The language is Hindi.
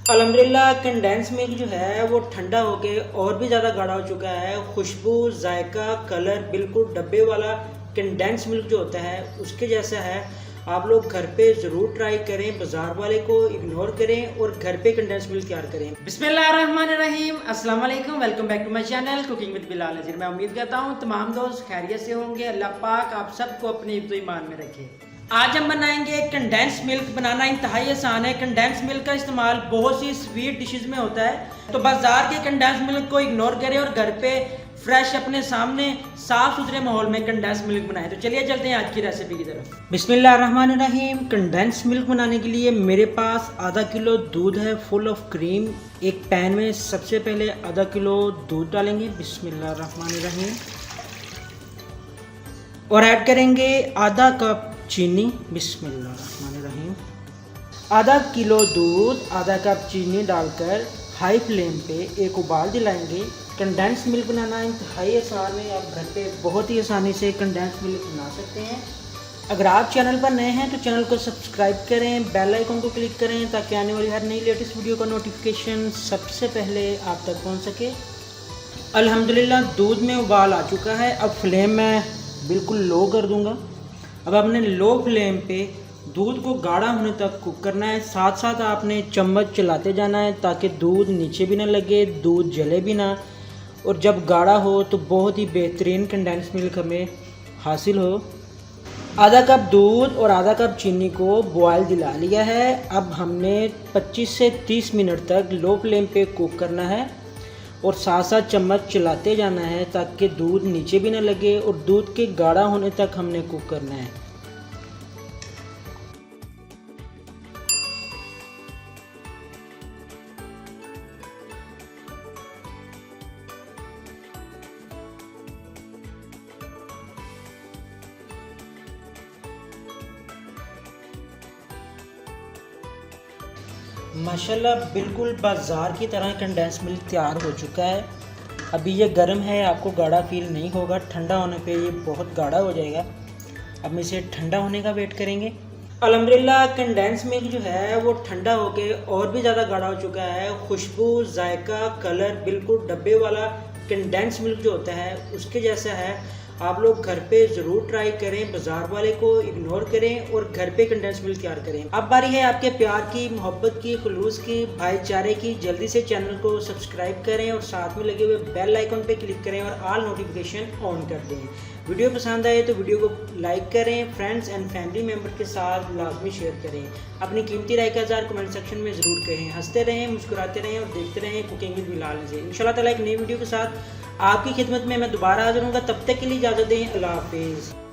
अल्हम्दुलिल्लाह कंडेंस मिल्क जो है वो ठंडा होके और भी ज़्यादा गाढ़ा हो चुका है। खुशबू, जायका, कलर बिल्कुल डब्बे वाला कंडेंस मिल्क जो होता है उसके जैसा है। आप लोग घर पे ज़रूर ट्राई करें, बाज़ार वाले को इग्नोर करें और घर पे कंडेंस मिल्क तैयार करें। बिस्मिल्लाहिर्रहमानिर्रहीम, अस्सलाम वालेकुम, welcome back to my channel cooking with Bilal Nazir. मैं उम्मीद करता हूँ तमाम दोस्त खैरियत से होंगे। अल्लाह पाक आप सबको अपने हिफ्ज़ ईमान में रखे। आज हम बनाएंगे कंडेंस मिल्क। बनाना इंतहाई आसान है। कंडेंस मिल्क का इस्तेमाल बहुत सी स्वीट डिशेस में होता है, तो बाजार के कंडेंस मिल्क को इग्नोर करें और घर पे फ्रेश अपने सामने साफ सुथरे माहौल में कंडेंस मिल्क बनाएं। तो चलिए चलते हैं आज की रेसिपी की तरफ। बिस्मिल्लाहिर्रहमानिर्रहीम। कंडेंस मिल्क बनाने के लिए मेरे पास आधा किलो दूध है फुल ऑफ क्रीम। एक पैन में सबसे पहले आधा किलो दूध डालेंगे, बिस्मिल्लाहिर्रहमानिर्रहीम, और ऐड करेंगे आधा कप चीनी, बिस्मिल्लाहिर्रहमानिर्रहीम। आधा किलो दूध, आधा कप चीनी डालकर हाई फ्लेम पे एक उबाल दिलाएंगे। कंडेंस मिल्क बनाना इंतहाई आसान है। आप घर पे बहुत ही आसानी से कंडेंस मिल्क बना सकते हैं। अगर आप चैनल पर नए हैं तो चैनल को सब्सक्राइब करें, बेल आइकन को क्लिक करें ताकि आने वाली हर नई लेटेस्ट वीडियो का नोटिफिकेशन सबसे पहले आप तक पहुंच सके। अल्हम्दुलिल्लाह दूध में उबाल आ चुका है। अब फ्लेम मैं बिल्कुल लो कर दूंगा। अब आपने लो फ्लेम पे दूध को गाढ़ा होने तक कुक करना है। साथ साथ आपने चम्मच चलाते जाना है ताकि दूध नीचे भी ना लगे, दूध जले भी ना, और जब गाढ़ा हो तो बहुत ही बेहतरीन कंडेंस मिल्क हमें हासिल हो। आधा कप दूध और आधा कप चीनी को बॉयल दिला लिया है। अब हमने 25 से 30 मिनट तक लो फ्लेम पे कुक करना है और साथ साथ चम्मच चलाते जाना है ताकि दूध नीचे भी ना लगे, और दूध के गाढ़ा होने तक हमने कुक करना है। माशाल्लाह बिल्कुल बाज़ार की तरह कंडेंस मिल्क तैयार हो चुका है। अभी ये गर्म है, आपको गाढ़ा फील नहीं होगा। ठंडा होने पे ये बहुत गाढ़ा हो जाएगा। अब हम इसे ठंडा होने का वेट करेंगे। अल्हम्दुलिल्लाह कंडेंस मिल्क जो है वो ठंडा होके और भी ज़्यादा गाढ़ा हो चुका है। खुशबू, जायका, कलर बिल्कुल डब्बे वाला कंडेंस मिल्क जो होता है उसके जैसा है। आप लोग घर पे ज़रूर ट्राई करें, बाज़ार वाले को इग्नोर करें और घर पे कंडेंस मिल्क तैयार करें। अब बारी है आपके प्यार की, मोहब्बत की, खुलूस की, भाईचारे की। जल्दी से चैनल को सब्सक्राइब करें और साथ में लगे हुए बेल आइकन पे क्लिक करें और ऑल नोटिफिकेशन ऑन कर दें। वीडियो पसंद आए तो वीडियो को लाइक करें, फ्रेंड्स एंड फैमिली मेम्बर के साथ लाजमी शेयर करें। अपनी कीमती राय का इज़हार कमेंट सेक्शन में ज़रूर करें। हंसते रहें, मुस्कुराते रहें और देखते रहें कुकिंग विद बिलाल नज़ीर। इंशाल्लाह ताला एक नई वीडियो के साथ आपकी खिदमत में मैं दोबारा हाजिर होऊंगा। तब तक के लिए इजाज़त दें। अल्लाह हाफिज़।